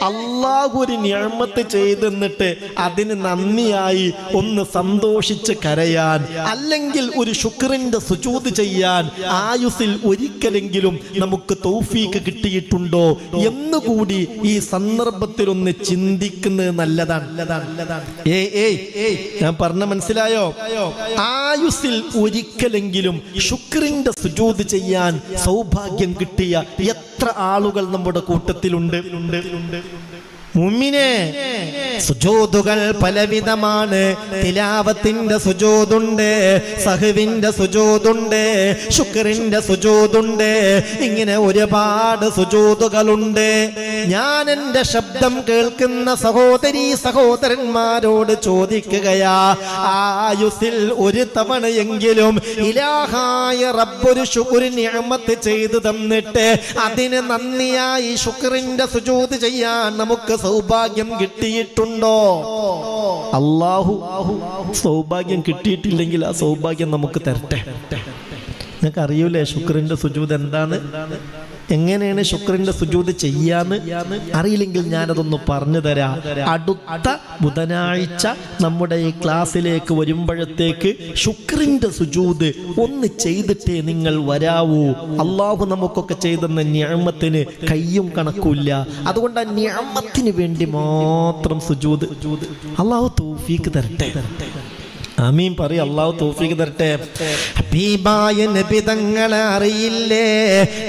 അള്ളാഹു ഒരു നിഅമത്ത് ചെയ്തെന്നിട്ട് അതിന് നന്ദിയായി ഒന്ന് സന്തോഷിച്ച് കരയാൻ, അല്ലെങ്കിൽ ഒരു ശുക്രിന്റെ സുജൂദ് ചെയ്യാൻ ആയുസ്സിൽ ഒരിക്കലെങ്കിലും നമുക്ക് തൗഫീക്ക് കിട്ടിയിട്ടുണ്ടോ എന്നുകൂടി ഈ സന്ദർഭത്തിൽ ഒന്ന് ചിന്തിക്കുന്നത് നല്ലതാണ്. ഞാൻ പറഞ്ഞ മനസ്സിലായോ? ആയുസ്സിൽ ഒരിക്കലെങ്കിലും ശുക്രിന്റെ സുജൂദ് ചെയ്യാൻ സൗഭാഗ്യം കിട്ടിയ എത്ര ആളുകൾ നമ്മുടെ കൂട്ടത്തിലുണ്ട്? മുഅ്മിനേ, സുജൂദുകൾ പലവിധമാണ്. തിലാവത്തിന്റെ സുജൂദുണ്ട്, സഹ്വിന്റെ സുജൂദുണ്ട്, ശുക്രിന്റെ സുജൂദുണ്ട്. ഇങ്ങനെ ഒരുപാട് സുജൂദുകളുണ്ട്. ഞാൻ എൻ്റെ ശബ്ദം കേൾക്കുന്ന സഹോദരീ സഹോദരന്മാരോട് ചോദിക്കുകയാ, ആയുസ്സിൽ ഒരു തവണയെങ്കിലും ഇലാഹായ റബ്ബൊരു ശുക്ർ നിഅമത്ത് ചെയ്തു തന്നിട്ട് അതിന് നന്ദിയായി ശുക്രിന്റെ സുജൂദ് ചെയ്യാൻ നമുക്ക് സൗഭാഗ്യം കിട്ടിയിട്ടുണ്ടോ? അല്ലാഹു സൗഭാഗ്യം കിട്ടിയിട്ടില്ലെങ്കിൽ ആ സൗഭാഗ്യം നമുക്ക് തരട്ടെ. നിങ്ങൾക്ക് അറിയൂലേ ശുക്രിന്റെ സുജൂദ് എന്താണ്, എങ്ങനെയാണ് ശുക്രിന്റെ സുജൂദ് ചെയ്യാന്ന്? അറിയില്ലെങ്കിൽ ഞാനതൊന്ന് പറഞ്ഞു തരാം. അടുത്ത ബുധനാഴ്ച നമ്മുടെ ഈ ക്ലാസ്സിലേക്ക് വരുമ്പോഴത്തേക്ക് ശുക്രിന്റെ സുജൂദ് ഒന്ന് ചെയ്തിട്ടേ നിങ്ങൾ വരാവൂ. അള്ളാഹു നമുക്കൊക്കെ ചെയ്തെന്ന നിഅമത്തിന് കയ്യും കണക്കില്ല. അതുകൊണ്ട് ആ നിഅമത്തിന് വേണ്ടി മാത്രം സുജൂദ്. അള്ളാഹു തൗഫീക്ക് തരട്ടെ. ആമീൻ പറയ്. അല്ലാഹു തൗഫീഖ് തരട്ടെ. ഹബീബായ നബി തങ്ങളെ അറിയില്ലേ?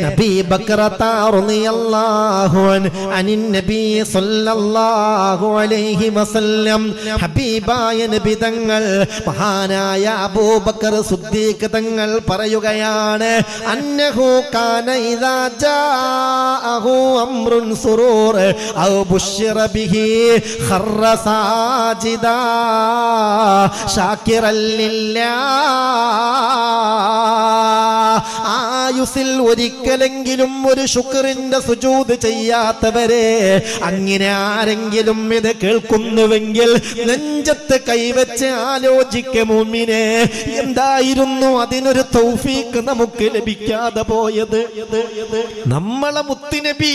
നബി ബക്റത റളിയല്ലാഹു അനിൻ നബി സല്ലല്ലാഹു അലൈഹി വസല്ലം. ഹബീബായ നബി തങ്ങൾ മഹാനായ അബൂബക്കർ സിദ്ദീഖ് തങ്ങൾ പറയുകയാണ്, അന്നഹു കാന ഇദാ ജാഅഹു അംറുൻ സുറൂർ ഔ ബുശ്ശിറ ബിഹി ഖറ സാജിദാ ആയുസിൽ ഒരിക്കലെങ്കിലും ഒരു ശുക്രിന്റെ സുജൂദ് ചെയ്യാത്തവരെ, അങ്ങനെ ആരെങ്കിലും ഇത് കേൾക്കുന്നുവെങ്കിൽ നെഞ്ചത്ത് കൈവച്ച് ആലോചിക്ക മുഅ്മിനേ, എന്തായിരുന്നു അതിനൊരു തൗഫീഖ് നമുക്ക് ലഭിക്കാതെ പോയത്? നമ്മളെ മുത്തുനബി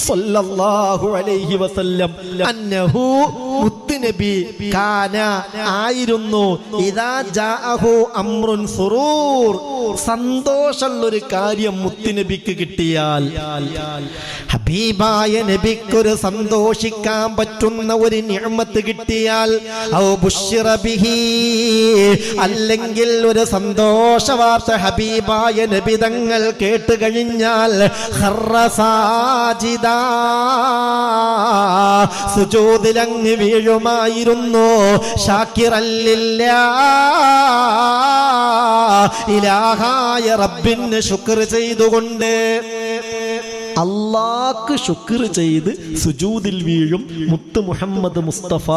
സല്ലല്ലാഹു അലൈഹി വസല്ലം അന്നഹു മുത്തുനബി കാന ആയിരുന്നു ഇദാ ജാഅഹു അംറുൻ സുറൂർ, സന്തോഷമുള്ളൊരു കാര്യം മുത്തുനബിക്ക് കിട്ടിയാൽ, ഹബീബായ നബിക്കൊരു സന്തോഷിക്കാൻ പറ്റുന്ന ഒരു നിഅമത്ത് കിട്ടിയാൽ, ഔ ബുശ്ശിറ ബിഹി, അല്ലെങ്കിൽ ഒരു സന്തോഷ വാർത്ത ഹബീബായ നബി തങ്ങൾ കേട്ട് കഴിഞ്ഞാൽ, ഖറ സാജിദാ, സുജൂദിലങ്ങ് വീഴുമായിരുന്നു. ശാക്കിറൻ ഇലാഹായ റബ്ബിന് ശുക്ർ ചെയ്തുകൊണ്ട്. അല്ലാഹ്ക്ക് ശുക്ർ ചെയ്ത് സുജൂദിൽ വീഴും മുത്ത് മുഹമ്മദ് മുസ്തഫ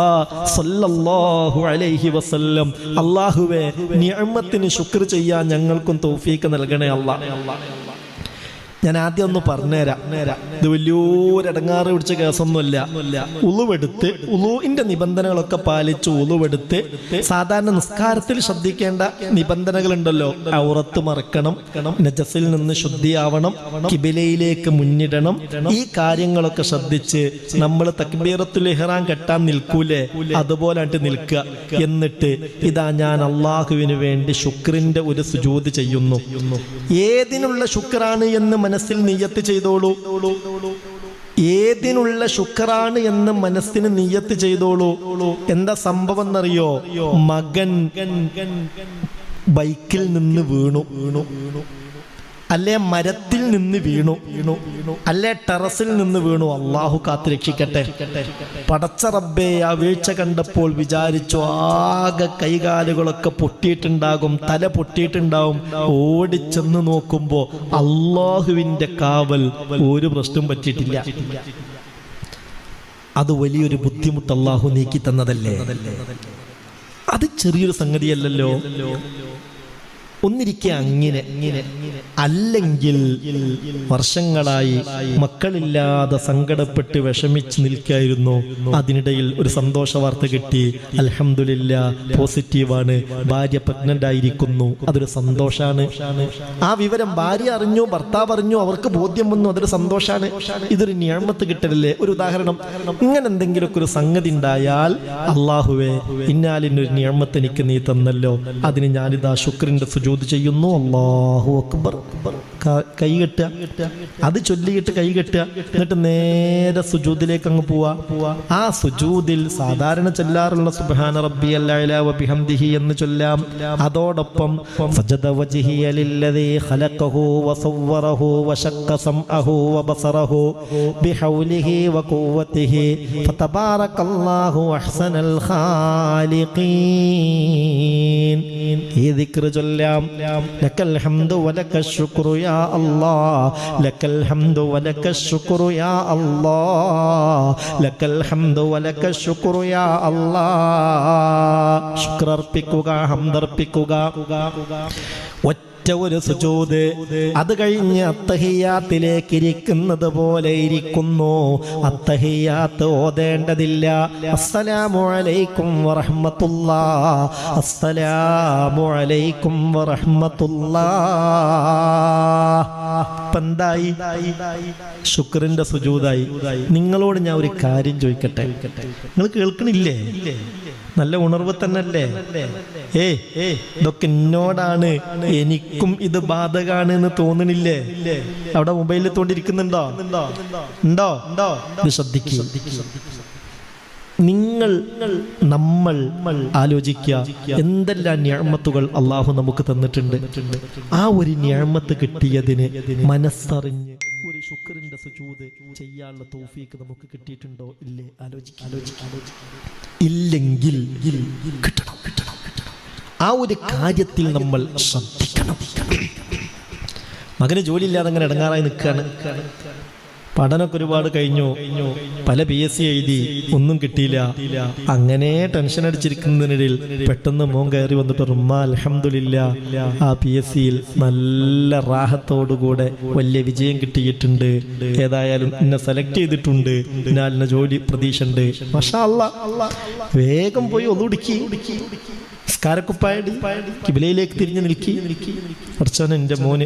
സല്ലല്ലാഹു അലൈഹി വസല്ലം. അല്ലാഹുവേ, നിഅമത്തിന് ശുക്ർ ചെയ്യാൻ ഞങ്ങൾക്കും തൗഫീഖ് നൽകണേ അല്ലാഹ്. ഞാൻ ആദ്യം ഒന്ന് പറഞ്ഞുതരാം. ഇത് വലിയൊരടങ്ങാറ് പിടിച്ച കേസൊന്നുമല്ല. ഉളുവെടുത്ത് ഉളുവിന്റെ നിബന്ധനകളൊക്കെ പാലിച്ച് ഉളുവെടുത്ത് സാധാരണ നിസ്കാരത്തിൽ ശ്രദ്ധിക്കേണ്ട നിബന്ധനകളുണ്ടല്ലോ. ഔറത്ത് മറക്കണം, നജസിൽ നിന്ന് ശുദ്ധിയാവണം, കിബിലയിലേക്ക് മുന്നിടണം. ഈ കാര്യങ്ങളൊക്കെ ശ്രദ്ധിച്ച് നമ്മൾ തക്ബീറത്തുൽ ഇഹ്റാം കെട്ടാൻ നിൽക്കൂലേ, അതുപോലായിട്ട് നിൽക്കുക. എന്നിട്ട് ഇതാ ഞാൻ അള്ളാഹുവിന് വേണ്ടി ശുക്രിന്റെ ഒരു സുജൂദ് ചെയ്യുന്നു. ഏതിനുള്ള ശുക്രാണ് എന്ന് മനസ്സിൽ നിയ്യത്ത് ചെയ്തോളൂ. ഏതിനുള്ള ശുക്രാണ് എന്ന് മനസ്സിന് നിയ്യത്ത് ചെയ്തോളൂ. എന്താ സംഭവം എന്നറിയോ? മകൻ ബൈക്കിൽ നിന്ന് വീണു, അല്ലെ മരത്തിൽ നിന്ന് വീണു, അല്ലെ ടെറസിൽ നിന്ന് വീണു. അള്ളാഹു കാത്തുരക്ഷിക്കട്ടെ. പടച്ച റബ്ബേ, ആ വീഴ്ച കണ്ടപ്പോൾ വിചാരിച്ചു ആകെ കൈകാലുകളൊക്കെ പൊട്ടിയിട്ടുണ്ടാകും, തല പൊട്ടിയിട്ടുണ്ടാവും. ഓടിച്ചെന്ന് നോക്കുമ്പോ അള്ളാഹുവിന്റെ കാവൽ, ഒരു പ്രശ്നം പറ്റിയിട്ടില്ല. അത് വലിയൊരു ബുദ്ധിമുട്ട് അള്ളാഹു നീക്കി തന്നതല്ലേ. അത് ചെറിയൊരു സംഗതിയല്ലല്ലോ. ഒന്നിരിക്കെ അങ്ങനെ. അല്ലെങ്കിൽ വർഷങ്ങളായി മക്കളില്ലാതെ സങ്കടപ്പെട്ട് വിഷമിച്ച് നിൽക്കായിരുന്നു. അതിനിടയിൽ ഒരു സന്തോഷ വാർത്ത കിട്ടി. അൽഹംദുലില്ലാ, പോസിറ്റീവാണ്, ഭാര്യ പ്രഗ്നന്റ് ആയിരിക്കുന്നു. അതൊരു സന്തോഷാണ്. ആ വിവരം ഭാര്യ അറിഞ്ഞു, ഭർത്താവ് അറിഞ്ഞു, അവർക്ക് ബോധ്യം വന്നു, അതൊരു സന്തോഷാണ്. ഇതൊരു നിഅമത്ത് കിട്ടലല്ലേ. ഒരു ഉദാഹരണം, ഇങ്ങനെ എന്തെങ്കിലുമൊക്കെ ഒരു സംഗതി ഉണ്ടായാൽ അല്ലാഹുവേ ഇന്നാലിനൊരു നിഅമത്ത് എനിക്ക് നീ തന്നല്ലോ, അതിന് ഞാനിതാ ശുക്രിന്റെ സുജൂദ് ചെയ്യുന്നു. അല്ലാഹു അക്ബർ. കൈ കെട്ടുക, അത് ചൊല്ലിയിട്ട് കൈ കെട്ടുക, എന്നിട്ട് നേരെ സുജൂദിലേക്ക് അങ്ങ് പോവാ. ആ സുജൂദിൽ സാധാരണ ചൊല്ലാറുള്ള സുബ്ഹാന റബ്ബിയൽ അഅ്ലാ വബിഹംദിഹി എന്ന് ചൊല്ലാം. അതോടൊപ്പം സജദ വജ്ഹിയ ലില്ലദീ ഖലഖഹു വസവ്വറഹു വശഖ സംഅഹു വബസറഹു ബിഹൗലിഹി വഖുവ്വതിഹി ഫതബാറകല്ലാഹു അഹ്സനൽ ഖാലിഖീൻ. ഈ ദിക്ർ ചൊല്ലാം. ലക്കൽ ഹംദു വലക്കൽ ശുക്റു യാ അല്ലാഹ്, ലക്കൽ ഹംദു വലക്കൽ ശുക്റു യാ അല്ലാഹ്, ലക്കൽ ഹംദു വലക്കൽ ശുക്റു യാ അല്ലാഹ്. ശുക്രർപ്പിക്കുക, ഹംദർപ്പിക്കുക. ഒരു സുജൂദ്. അത് കഴിഞ്ഞ് അത്തഹിയാത്തിലേക്ക് ഇരിക്കുന്നത് പോലെ ഇരിക്കുന്നു. അത്തഹിയാത്ത് ഓതേണ്ടതില്ല. അസ്സലാമു അലൈക്കും വറഹ്മത്തുള്ളാഹ്, അസ്സലാമു അലൈക്കും വറഹ്മത്തുള്ളാഹ്. എന്തായി? ശുക്രിന്റെ സുജൂദായി. നിങ്ങളോട് ഞാൻ ഒരു കാര്യം ചോദിക്കട്ടെ, നിങ്ങൾ കേൾക്കണില്ലേ? നല്ല ഉണർവ് തന്നല്ലേ? ഇതൊക്കെ എന്നോടാണ്, എനിക്കും ഇത് ബാധകാണ് എന്ന് തോന്നണില്ലേ? അവിടെ മൊബൈലിൽ തോണ്ടിരിക്കുന്നുണ്ടോ? ഉണ്ടോ? ഇത് ശ്രദ്ധിക്കുക. നമ്മൾ ആലോചിക്കുക, എന്തെല്ലാം നിഅമത്തുകൾ അള്ളാഹു നമുക്ക് തന്നിട്ടുണ്ട്. ആ ഒരു നിഅമത്ത് കിട്ടിയതിന് മനസ്സറിഞ്ഞ് ഒരു ശുക്രിന്റെ സുജൂദ് ചെയ്യാനുള്ള തൗഫീക്ക് നമുക്ക് കിട്ടിയിട്ടുണ്ടോ? ഇല്ലേ? ആലോചിക്കുക. ഇല്ലെങ്കിൽ കിട്ടണം. ആ ഒരു കാര്യത്തിൽ നമ്മൾ ശ്രദ്ധിക്കണം. മകന് ജോലിയില്ലാതെ അങ്ങനെ ഇടങ്ങാറായി നിൽക്കുകയാണ്. പഠനമൊക്കെ ഒരുപാട് കഴിഞ്ഞു, പല PSC എഴുതി, ഒന്നും കിട്ടിയില്ല. അങ്ങനെ ടെൻഷൻ അടിച്ചിരിക്കുന്നതിനിടയിൽ പെട്ടെന്ന് മോൻ കയറി വന്നിട്ട് ഉമ്മ അൽഹംദുലില്ലാ, ആ PSCയിൽ നല്ല റാഹത്തോടുകൂടെ വലിയ വിജയം കിട്ടിയിട്ടുണ്ട്, ഏതായാലും എന്നെ സെലക്ട് ചെയ്തിട്ടുണ്ട്, ഇന്ന ജോലി പ്രതീക്ഷ ഉണ്ട്, മാഷാ അല്ലാഹ്. വേഗം പോയി ഒന്നുടിക്കി, സ്കാരക്കുപ്പായടി, കിബിലയിലേക്ക് തിരിഞ്ഞു നിൽക്കി. പഠിച്ചവനെ, എൻ്റെ മോന്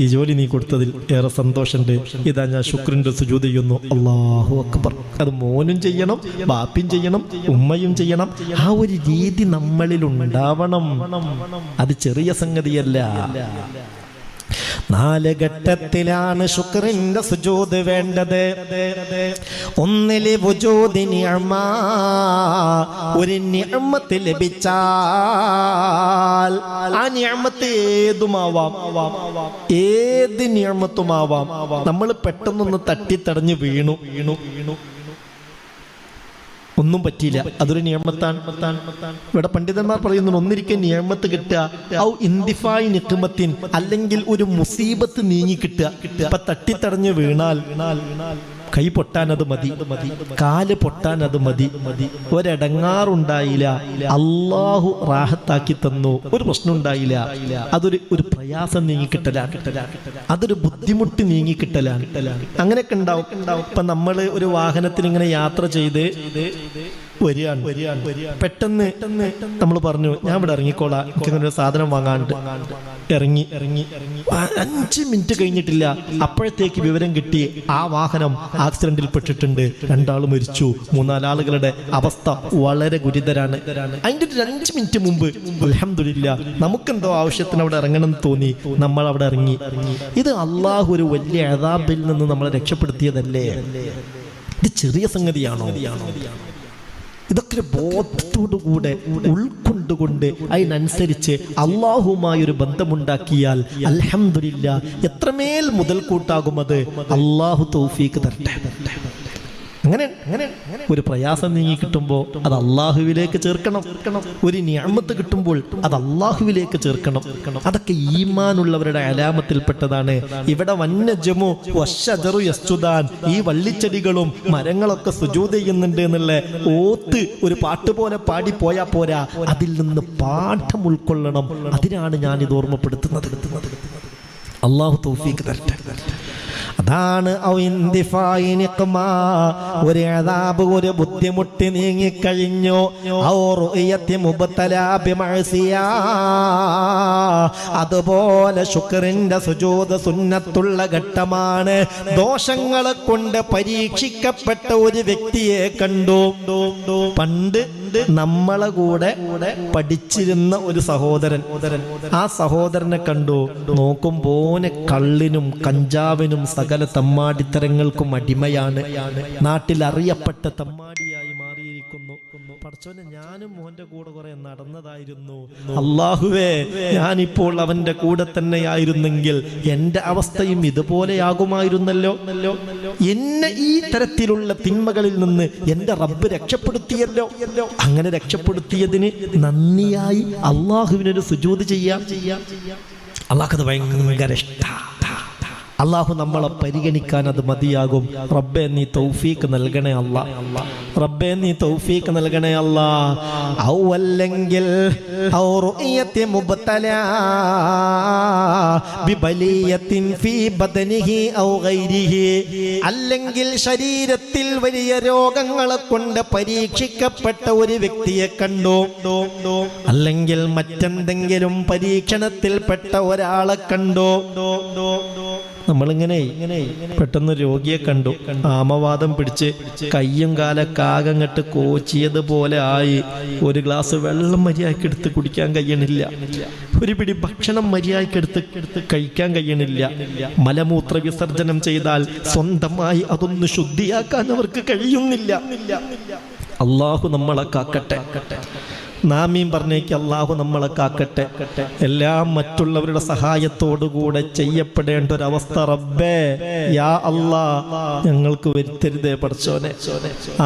ഈ ജോലി നീ കൊടുത്തതിൽ ഏറെ സന്തോഷമുണ്ട്, ഇതാ ഞാൻ ശുക്രിന്റെ സുജൂദ് ചെയ്യുന്നു. അല്ലാഹു അക്ബർ. അത് മോനും ചെയ്യണം, ബാപ്പിയും ചെയ്യണം, ഉമ്മയും ചെയ്യണം. ആ ഒരു രീതി നമ്മളിൽ ഉണ്ടാവണം. അത് ചെറിയ സംഗതിയല്ല. 4 ഘട്ടത്തിലാണ് ശുക്രിന്റെ സുജൂദ് വേണ്ടത്. ഒന്നില് വുജൂദി നിഅമ, ഒരു നിഅമത്ത് ലഭിച്ചാൽ ആ നിഅമത്ത് ഏത് നിഅമത്തുമാവാം. നമ്മൾ പെട്ടെന്നൊന്ന് തട്ടിത്തടഞ്ഞ് വീണു, ഒന്നും പറ്റിയില്ല, അതൊരു നിയമത്താണ്. ഇവിടെ പണ്ഡിതന്മാർ പറയുന്നു, ഒന്നിരിക്കെ നിയമത്ത് കിട്ടുക, ഔ ഇന്തിഫായി നിഖ്മത്തിൻ, അല്ലെങ്കിൽ ഒരു മുസീബത്ത് നീങ്ങി കിട്ടുക. ഇപ്പൊ തട്ടിത്തടഞ്ഞ് വീണാൽ കൈ പൊട്ടാൻ അത് മതി, കാല് പൊട്ടാൻ അത് മതി, ഒരെടങ്ങാറുണ്ടായില്ല, അള്ളാഹു റാഹത്താക്കി തന്നു, ഒരു പ്രശ്നം ഉണ്ടായില്ല. അതൊരു പ്രയാസം നീങ്ങിക്കിട്ടലാണ്, അതൊരു ബുദ്ധിമുട്ട് നീങ്ങിക്കിട്ടലാണ്. അങ്ങനെയൊക്കെ ഉണ്ടാവും. ഇപ്പൊ നമ്മള് ഒരു വാഹനത്തിൽ ഇങ്ങനെ യാത്ര ചെയ്ത് വരികയാണ്. പെട്ടെന്ന് നമ്മൾ പറഞ്ഞു, ഞാൻ ഇവിടെ ഇറങ്ങിക്കോളാം, എനിക്കങ്ങനെ ഒരു സാധനം വാങ്ങാണ്ട്. ഇറങ്ങി 5 മിനിറ്റ് കഴിഞ്ഞിട്ടില്ല, അപ്പോഴത്തേക്ക് വിവരം കിട്ടി ആ വാഹനം ആക്സിഡന്റിൽ പെട്ടിട്ടുണ്ട്, 2 ആൾ മരിച്ചു, 3-4 ആളുകളുടെ അവസ്ഥ വളരെ ഗുരുതരാണ്. അതിന്റെ 2 മിനിറ്റ് മുമ്പ് അൽഹംദുലില്ലാ നമുക്കെന്തോ ആവശ്യത്തിന് അവിടെ ഇറങ്ങണം എന്ന് തോന്നി, നമ്മൾ അവിടെ ഇറങ്ങി. ഇത് അള്ളാഹു ഒരു വലിയ അദാബിൽ നിന്ന് നമ്മളെ രക്ഷപ്പെടുത്തിയതല്ലേ? ഇത് ചെറിയ സംഗതിയാണോ? ഇതൊക്കെ ബോധത്തോടുകൂടെ ഉൾക്കൊണ്ടുകൊണ്ട് അതിനനുസരിച്ച് അള്ളാഹുമായൊരു ബന്ധമുണ്ടാക്കിയാൽ അൽഹംദുലില്ലാ എത്രമേൽ മുതൽക്കൂട്ടാകും. അത് അള്ളാഹു തൗഫീക്ക് തരട്ടെ. അങ്ങനെ ഒരു പ്രയാസം നീങ്ങി കിട്ടുമ്പോൾ അത് അള്ളാഹുവിലേക്ക് ചേർക്കണം. ഒരു നിഅമത്ത് കിട്ടുമ്പോൾ അത് അള്ളാഹുവിലേക്ക് ചേർക്കണം. അതൊക്കെ ഈമാനുള്ളവരുടെ അലാമത്തിൽപ്പെട്ടതാണ്. ഇവിടെ വന്നജമു വശജറു യസ്ജുദാൻ, ഈ വള്ളിച്ചെടികളും മരങ്ങളൊക്കെ സുജൂദ് ചെയ്യുന്നുണ്ട് എന്നുള്ള ഓത്ത് ഒരു പാട്ട് പോലെ പാടി പോയാ പോരാ, അതിൽ നിന്ന് പാഠം ഉൾക്കൊള്ളണം. അതിനാണ് ഞാൻ ഇത് ഓർമ്മപ്പെടുത്തുന്നത്. അള്ളാഹു തൗഫീഖ് തരട്ടെ. അതാണ് ഒരു അദാബ്, ഒരു ബുദ്ധിമുട്ട് നീങ്ങിക്കഴിഞ്ഞു. അതുപോലെ ശുക്രിന്റെ സുജൂദ് സുന്നത്തുള്ള ഘട്ടമാണ്. ദോഷങ്ങളെ കൊണ്ട് പരീക്ഷിക്കപ്പെട്ട ഒരു വ്യക്തിയെ കണ്ടു. പണ്ട് നമ്മളെ കൂടെ പഠിച്ചിരുന്ന ഒരു സഹോദരൻ, ആ സഹോദരനെ കണ്ടു. നോക്കുമ്പോന് കള്ളിനും കഞ്ചാവിനും സകല തമ്മാടിത്തരങ്ങൾക്കും അടിമയാണ്. നാട്ടിൽ അറിയപ്പെട്ട തമ്മാടിയായി മാറിയിരിക്കുന്നു. പടച്ചോനെ, ഞാനും മോന്റെ കൂടെ കുറെ നടന്നതായിരുന്നു. അല്ലാഹുവേ, ഞാനിപ്പോൾ അവന്റെ കൂടെ തന്നെയായിരുന്നെങ്കിൽ എന്റെ അവസ്ഥയും ഇതുപോലെയാകുമായിരുന്നല്ലോ. എന്നെ ഈ തരത്തിലുള്ള തിന്മകളിൽ നിന്ന് എന്റെ റബ്ബ് രക്ഷപ്പെടുത്തിയല്ലോ. അങ്ങനെ രക്ഷപ്പെടുത്തിയതിന് നന്ദിയായി അള്ളാഹുവിനൊരു സുജൂദ് ചെയ്യാം. അള്ളാഹ്ക്കത് ഭയങ്കര ഇഷ്ടമാണ്. അള്ളാഹു നമ്മളെ പരിഗണിക്കാൻ അത് മതിയാകും. റബ്ബേ, നീ തൗഫീഖ് നൽകണേ അല്ലാ. റബ്ബേ, നീ തൗഫീഖ് നൽകണേ അല്ലാ. ഔവല്ലെങ്കിൽ ഔ റുഅയത്തി മുബ്തലാ ബിബലിയത്തിൻ ഫീ ബദനിഹി ഔ ഗൈരിഹി, അല്ലെങ്കിൽ ശരീരത്തിൽ വലിയ രോഗങ്ങളെ കൊണ്ട് പരീക്ഷിക്കപ്പെട്ട ഒരു വ്യക്തിയെ കണ്ടു, അല്ലെങ്കിൽ മറ്റെന്തെങ്കിലും പരീക്ഷണത്തിൽപ്പെട്ട ഒരാളെ കണ്ടു. നമ്മളിങ്ങനെ പെട്ടെന്ന് രോഗിയെ കണ്ടു, ആമവാദം പിടിച്ച് കയ്യും കാലക്കാകങ്ങട്ട് കോച്ചിയതുപോലെ ആയി. ഒരു ഗ്ലാസ് വെള്ളം മര്യാദയ്ക്ക് എടുത്ത് കുടിക്കാൻ കഴിയണില്ല. ഒരു പിടി ഭക്ഷണം മര്യാദയ്ക്ക് എടുത്ത് കഴിക്കാൻ കഴിയണില്ല. മലമൂത്ര വിസർജനം ചെയ്താൽ സ്വന്തമായി അതൊന്ന് ശുദ്ധിയാക്കാൻ അവർക്ക് കഴിയുന്നില്ല. അള്ളാഹു നമ്മളെ കാക്കട്ടെ. നാമീം പറഞ്ഞേക്ക് അള്ളാഹു നമ്മളെ കാക്കട്ടെ. എല്ലാം മറ്റുള്ളവരുടെ സഹായത്തോടുകൂടെ ചെയ്യപ്പെടേണ്ട ഒരവസ്ഥ റബ്ബേ, യാ അല്ലാ, ഞങ്ങൾക്ക് വരുത്തരുതേ പടച്ചോനെ.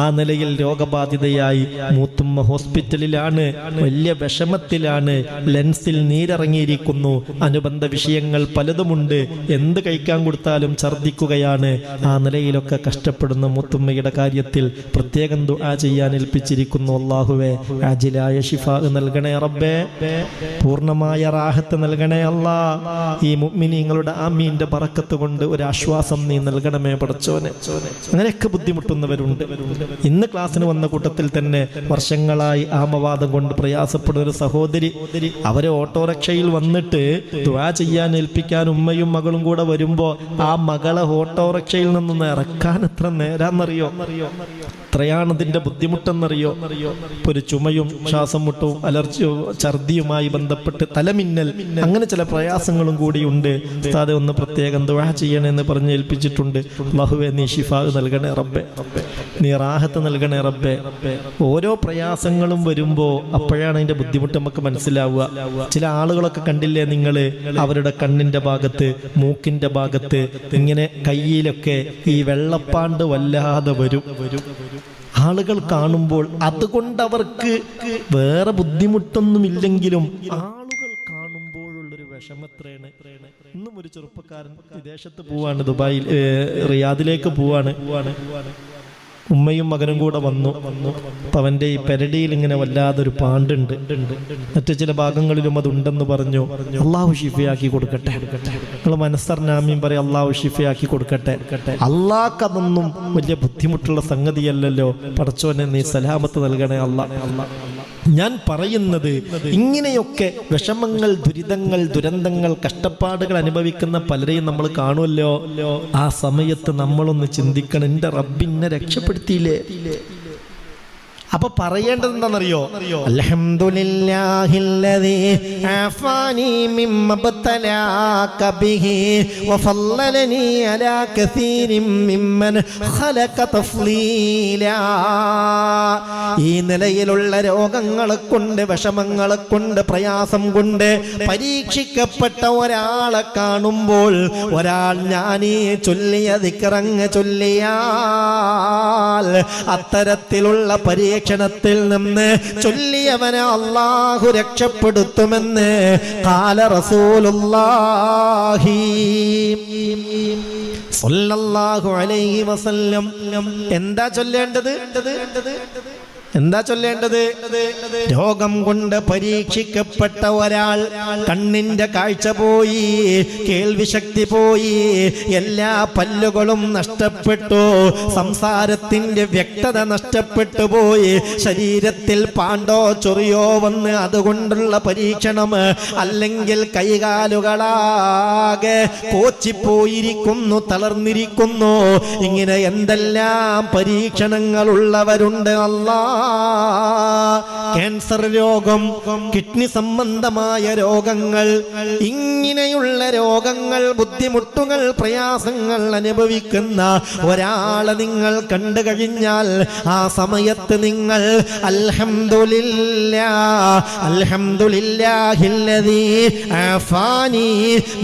ആ നിലയിൽ രോഗബാധിതയായി മൂത്തുമ്മ ഹോസ്പിറ്റലിലാണ്, വലിയ വിഷമത്തിലാണ്, ലെൻസിൽ നീരിറങ്ങിയിരിക്കുന്നു, അനുബന്ധ വിഷയങ്ങൾ പലതുമുണ്ട്, എന്ത് കഴിക്കാൻ കൊടുത്താലും ഛർദ്ദിക്കുകയാണ്. ആ നിലയിലൊക്കെ കഷ്ടപ്പെടുന്ന മൂത്തുമ്മയുടെ കാര്യത്തിൽ പ്രത്യേകം ദുആ ചെയ്യാൻ ഏൽപ്പിച്ചിരിക്കുന്നു. അല്ലാഹുവേ, ആജിലായ ശിഫാ നൽകണേ റബ്ബേ, പൂർണ്ണമായ റാഹത്ത് നൽകണേ അല്ലാ. ഈ മുഅ്മിനീങ്ങളുടെ ആമീന്റെ ബറക്കത്ത് കൊണ്ട് ഒരു ആശ്വാസം നീ നൽകണമേ പടച്ചോനെ. അങ്ങനെയൊക്കെ ബുദ്ധിമുട്ടുന്നവരുണ്ട്. ഇന്ന് ക്ലാസ്സിന് വന്ന കൂട്ടത്തിൽ തന്നെ വർഷങ്ങളായി ആമവാദം കൊണ്ട് പ്രയാസപ്പെടുന്ന ഒരു സഹോദരി, അവരെ ഓട്ടോറിക്ഷയിൽ വന്നിട്ട് ദുആ ചെയ്യാൻ ഏൽപ്പിക്കാൻ ഉമ്മയും മകളും കൂടെ വരുമ്പോ ആ മകളെ ഓട്ടോറിക്ഷയിൽ നിന്നൊന്ന് ഇറക്കാൻ എത്ര നേരാന്നറിയോ? എത്രയാണ് അതിന്റെ ബുദ്ധിമുട്ടെന്നറിയോ? ഒരു ചുമയും ശ്വാസം മുട്ടവും അലർജിയോ ഛർദിയുമായി ബന്ധപ്പെട്ട് തലമിന്നൽ, അങ്ങനെ ചില പ്രയാസങ്ങളും കൂടിയുണ്ട്. ഉസ്താദെ, ഒന്ന് പ്രത്യേകം ദുആ ചെയ്യണമെന്ന് പറഞ്ഞ് ഏൽപ്പിച്ചിട്ടുണ്ട്. അല്ലാഹുവേ, നീ ശിഫാ നൽകണേ റബ്ബേ, നീ റാഹത്ത് നൽകണേ റബ്ബേ. ഓരോ പ്രയാസങ്ങളും വരുമ്പോൾ അപ്പോഴാണ് അതിന്റെ ബുദ്ധിമുട്ട് നമുക്ക് മനസ്സിലാവുക. ചില ആളുകളൊക്കെ കണ്ടില്ലേ നിങ്ങൾ, അവരുടെ കണ്ണിന്റെ ഭാഗത്ത്, മൂക്കിന്റെ ഭാഗത്ത് ഇങ്ങനെ കയ്യിലൊക്കെ ഈ വെള്ളപ്പാണ്ട് വല്ലാതെ വരും. ആളുകൾ കാണുമ്പോൾ അതുകൊണ്ട് അവർക്ക് വേറെ ബുദ്ധിമുട്ടൊന്നുമില്ലെങ്കിലും ആളുകൾ കാണുമ്പോഴുള്ളൊരു വിഷമത്രയാണ്. ഇന്നും ഒരു ചെറുപ്പക്കാരൻ വിദേശത്ത് പോവാണ്, ദുബായിൽ റിയാദിലേക്ക് പോവാണ്. ഉമ്മയും മകനും കൂടെ വന്നു. അപ്പം അവൻ്റെ ഈ പെരടിയിൽ ഇങ്ങനെ വല്ലാതൊരു പാണ്ടുണ്ട്. മറ്റു ചില ഭാഗങ്ങളിലും അതുണ്ടെന്ന് പറഞ്ഞു. അള്ളാഹു ഷിഫയാക്കി കൊടുക്കട്ടെ. നിങ്ങൾ മനസ്സറിഞ്ഞാമീൻ പറയും, അള്ളാഹു ഷിഫയാക്കി കൊടുക്കട്ടെ. അള്ളാഹ്ക്ക് അതൊന്നും വലിയ ബുദ്ധിമുട്ടുള്ള സംഗതിയല്ലല്ലോ. പടച്ചോനെ, നീ സലാമത്ത് നൽകണേ അല്ലാ. ഞാൻ പറയുന്നത്, ഇങ്ങനെയൊക്കെ വിഷമങ്ങൾ, ദുരിതങ്ങൾ, ദുരന്തങ്ങൾ, കഷ്ടപ്പാടുകൾ അനുഭവിക്കുന്ന പലരെയും നമ്മൾ കാണുമല്ലോ. ആ സമയത്ത് നമ്മളൊന്ന് ചിന്തിക്കണം, എൻ്റെ റബ്ബിനെ രക്ഷപ്പെടുത്തിയില്ലേ? അപ്പൊ പറയേണ്ടത് എന്താണെന്നറിയോ? അൽഹംദുലില്ലാഹില്ലദീ ആഫാനി മിമ്മ ബതലാക ബിഹി വഫല്ലലനി അലാ കസീരിൻ മിമ്മൻ ഖലഖ തഫ്ലീലാ. ഈ നിലയിലുള്ള രോഗങ്ങളെ കൊണ്ട്, വിഷമങ്ങളെ കൊണ്ട്, പ്രയാസം കൊണ്ട് പരീക്ഷിക്കപ്പെട്ട ഒരാളെ കാണുമ്പോൾ ഒരാൾ ഞാനീ ചൊല്ലിയ ദിക്റങ്ങ് ചൊല്ലിയാൽ അത്തരത്തിലുള്ള പരീക്ഷണത്തിൽ നിന്ന് ചൊല്ലിയവനെ അല്ലാഹു രക്ഷപ്പെടുത്തുമെന്ന് ഖാല റസൂലുള്ളാഹി സ്വല്ലല്ലാഹു അലൈഹി വസല്ലം. എന്താ ചൊല്ലേണ്ടത്? എന്താ ചൊല്ലേണ്ടത്? രോഗം കൊണ്ട് പരീക്ഷിക്കപ്പെട്ട ഒരാൾ, കണ്ണിന്റെ കാഴ്ച പോയി, കേൾവി ശക്തി പോയി, എല്ലാ പല്ലുകളും നഷ്ടപ്പെട്ടു, സംസാരത്തിന്റെ വ്യക്തത നഷ്ടപ്പെട്ടു പോയി, ശരീരത്തിൽ പാണ്ടോ ചൊറിയോ വന്ന് അതുകൊണ്ടുള്ള പരീക്ഷണം, അല്ലെങ്കിൽ കൈകാലുകളാകെ കോച്ചിപ്പോയിരിക്കുന്നു, തളർന്നിരിക്കുന്നു, ഇങ്ങനെ എന്തെല്ലാം പരീക്ഷണങ്ങൾ ഉള്ളവരുണ്ട്. അല്ലാഹ്, ക്യാൻസർ രോഗം, കിഡ്നി സംബന്ധമായ രോഗങ്ങൾ, ഇങ്ങനെയുള്ള രോഗങ്ങൾ, ബുദ്ധിമുട്ടുകൾ, പ്രയാസങ്ങൾ അനുഭവിക്കുന്ന ഒരാളെ നിങ്ങൾ കണ്ടു കഴിഞ്ഞാൽ ആ സമയത്ത് നിങ്ങൾ അൽഹംദുലില്ലാഹില്ലദീ ആഫാനി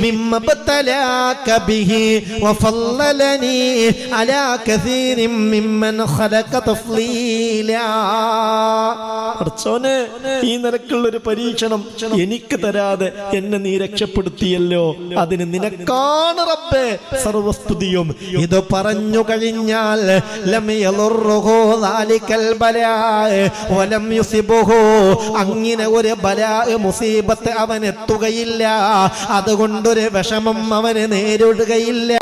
മിമ്മ ബതലാക ബിഹി വഫല്ലലനി അലാ കസീരിൻ മിമ്മൻ ഖലഖ തഫ്ലീലാ. ഈ നിരക്കുള്ള ഒരു പരീക്ഷണം എനിക്ക് തരാതെ എന്നെ നീ രക്ഷപ്പെടുത്തിയല്ലോ, അതിന് നിനക്കാണ് റബ്ബേ സർവസ്തുതിയും. ഇത് പറഞ്ഞു കഴിഞ്ഞാൽ ലം യളുറുഹു ദാലികൽ ബലാ വലം യുസിബുഹു, അങ്ങനെ ഒരു ബലാ, മുസീബത്ത് അവനെത്തുകയില്ല, അതുകൊണ്ടൊരു വിഷമം അവന് നേരിടുകയില്ല.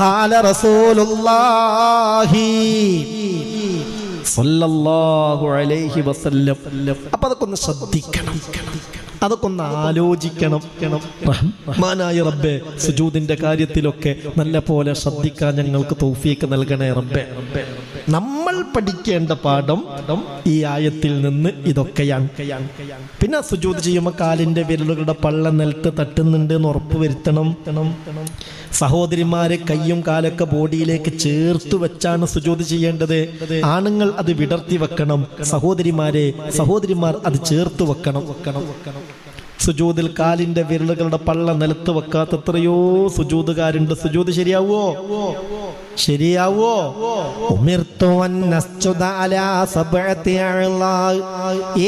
ഖാല റസൂലുള്ളാഹി സ്വല്ലല്ലാഹു അലൈഹി വസല്ലം. അപ്പൊ അതൊക്കെ ഒന്ന് ശ്രദ്ധിക്കണം, അതൊക്കെ ഒന്ന് ആലോചിക്കണം. റഹ്മാനായ റബ്ബേ, സുജൂദിന്റെ കാര്യത്തിലൊക്കെ നല്ല പോലെ ശ്രദ്ധിക്കാൻ ഞങ്ങൾക്ക് തൗഫീഖ് നൽകണേ റബ്ബേ. നമ്മൾ പഠിക്കേണ്ട പാഠം ഈ ആയത്തിൽ നിന്ന് ഇതൊക്കെയാണ്. പിന്നെ സുജൂദ് ചെയ്യുമ്പോൾ കാലിന്റെ വിരലുകളുടെ പള്ള നിലത്ത് തട്ടുന്നുണ്ട് എന്ന് ഉറപ്പ് വരുത്തണം. സഹോദരിമാരെ കയ്യും കാലൊക്കെ ബോഡിയിലേക്ക് ചേർത്ത് വെച്ചാണ് സുജൂദ് ചെയ്യേണ്ടത്. ആണുങ്ങൾ അത് വിടർത്തി വെക്കണം, സഹോദരിമാർ അത് ചേർത്ത് വെക്കണം. സുജൂദിൽ കാലിന്റെ വിരലുകളുടെ പള്ള നിലത്ത് വെക്കാത്ത എത്രയോ സുജൂദുകാരുണ്ട്. സുജൂദ് ശരിയാവോ?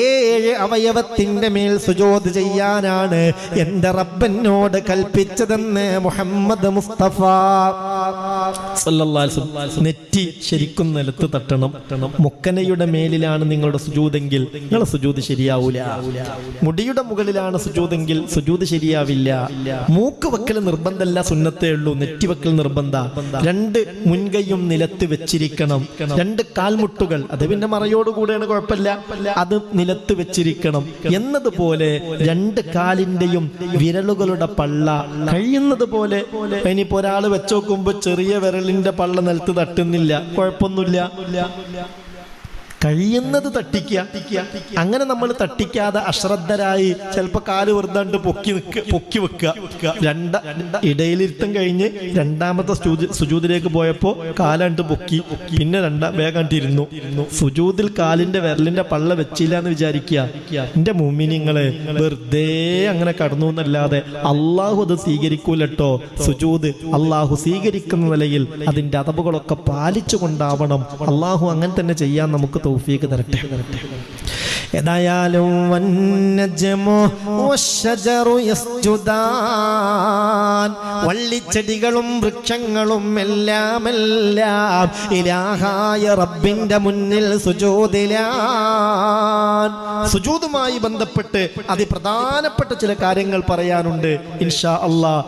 ഏഴ് അവയവത്തിന്റെ മേൽ സുജൂദ് ചെയ്യാനാണ് എന്റെ റബ്ബനോട് കൽപ്പിച്ചതെന്ന് മുഹമ്മദ് മുസ്തഫ സല്ലല്ലാഹു അലൈഹി വസല്ലം. നെറ്റി ശരിക്കും നിലത്ത് തട്ടണം. മുക്കനയുടെ മേലിലാണ് നിങ്ങളുടെ സുജൂദെങ്കിൽ നിങ്ങളുടെ സുജൂദ് ശരിയാവൂല. മുടിയുടെ മുകളിലാണ് സുജൂദെങ്കിൽ സുജൂദ് ശരിയാവില്ല. മൂക്ക് വെക്കൽ നിർബന്ധമല്ല, സുന്നത്തേ ഉള്ളൂ. നെറ്റി വെക്കൽ നിർബന്ധ. രണ്ട് മുൻകൈയും നിലത്ത് വെച്ചിരിക്കണം. രണ്ട് കാൽമുട്ടുകൾ, അത് പിന്നെ മറയോടുകൂടെയാണ്, കുഴപ്പമില്ല, അത് നിലത്ത് വെച്ചിരിക്കണം. എന്നതുപോലെ രണ്ട് കാലിന്റെയും വിരലുകളുടെ പള്ള കഴിയുന്നത് പോലെ. ഇനിയിപ്പോ ഒരാൾ വെച്ചോക്കുമ്പോ ചെറിയ വിരലിന്റെ പള്ള നിലത്ത് തട്ടുന്നില്ല, കുഴപ്പമൊന്നുമില്ല, കഴിയുന്നത് തട്ടിക്കുക. അങ്ങനെ നമ്മൾ തട്ടിക്കാതെ അശ്രദ്ധരായി ചിലപ്പോൾ കാല് വെറുതാണ്ട് പൊക്കി വെക്കുക. ഇടയിലിരുത്തം കഴിഞ്ഞ് രണ്ടാമത്തെ സുജൂദിലേക്ക് പോയപ്പോ കാലാണ്ട് പൊക്കി, പിന്നെ വേഗാണ്ടിരുന്നു. സുജൂദിൽ കാലിന്റെ വിരലിന്റെ പള്ള വെച്ചില്ല എന്ന് വിചാരിക്കുക. എന്റെ മുഅ്മിനീങ്ങളെ, വെറുതെ അങ്ങനെ കടന്നു എന്നല്ലാതെ അള്ളാഹു അത് സ്വീകരിക്കൂലട്ടോ. സുജൂദ് അള്ളാഹു സ്വീകരിക്കുന്ന നിലയിൽ അതിന്റെ അദബുകളൊക്കെ പാലിച്ചു കൊണ്ടാവണം. അള്ളാഹു അങ്ങനെ തന്നെ ചെയ്യാൻ നമുക്ക് തൗഫീഖ് തരട്ടെ. ഏതായാലും വള്ളിച്ചെടികളും വൃക്ഷങ്ങളും എല്ലാം ഇലാഹായ റബ്ബിന്റെ മുന്നിൽ സുജൂദുമായി ബന്ധപ്പെട്ട് അതിപ്രധാനപ്പെട്ട ചില കാര്യങ്ങൾ പറയാനുണ്ട്. ഇൻഷാ അല്ലാഹ്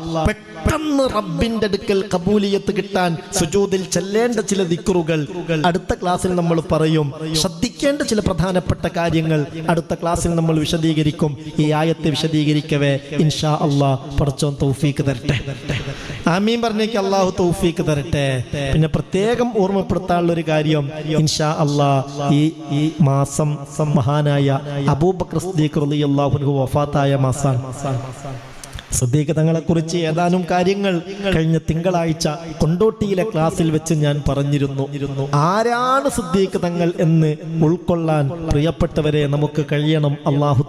പെട്ടെന്ന് റബ്ബിന്റെ അടുക്കൽ കബൂലിയത്ത് കിട്ടാൻ സുജൂദിൽ ചെല്ലേണ്ട ചില ദിക്റുകൾ അടുത്ത ക്ലാസ്സിൽ നമ്മൾ പറയും. ശ്രദ്ധിക്കേണ്ട ചില പ്രധാനപ്പെട്ട കാര്യങ്ങൾ അടുത്ത ക്ലാസ്സിൽ നമ്മൾ വിശദീകരിക്കും. ഈ ആയത്തെ വിശദീകരിക്കവേ ഇൻഷാ അല്ലാഹ് പടച്ചോൻ തൗഫീക്ക് തരട്ടെ. ആമീൻ പറഞ്ഞേക്ക് അല്ലാഹു തൗഫീക്ക് തരട്ടെ. പിന്നെ പ്രത്യേകം ഓർമ്മപ്പെടുത്താനുള്ള ഒരു കാര്യം, ഇൻഷാ അല്ലാഹ് ഈ മാസം മഹാനായ അബൂബക്കർ സിദ്ദീഖ് റളിയല്ലാഹു അൻഹു വഫാത്തായ മാസമാണ്. സിദ്ദീഖ് തങ്ങളെ കുറിച്ച് ഏതാനും കാര്യങ്ങൾ കഴിഞ്ഞ തിങ്കളാഴ്ച കൊണ്ടോട്ടിയിലെ ക്ലാസ്സിൽ വെച്ച് ഞാൻ പറഞ്ഞിരുന്നു. ആരാണ് സിദ്ദീഖ് തങ്ങൾ എന്ന് ഉൾക്കൊള്ളാൻ പ്രിയപ്പെട്ടവരെ നമുക്ക് കഴിയണം. അല്ലാഹു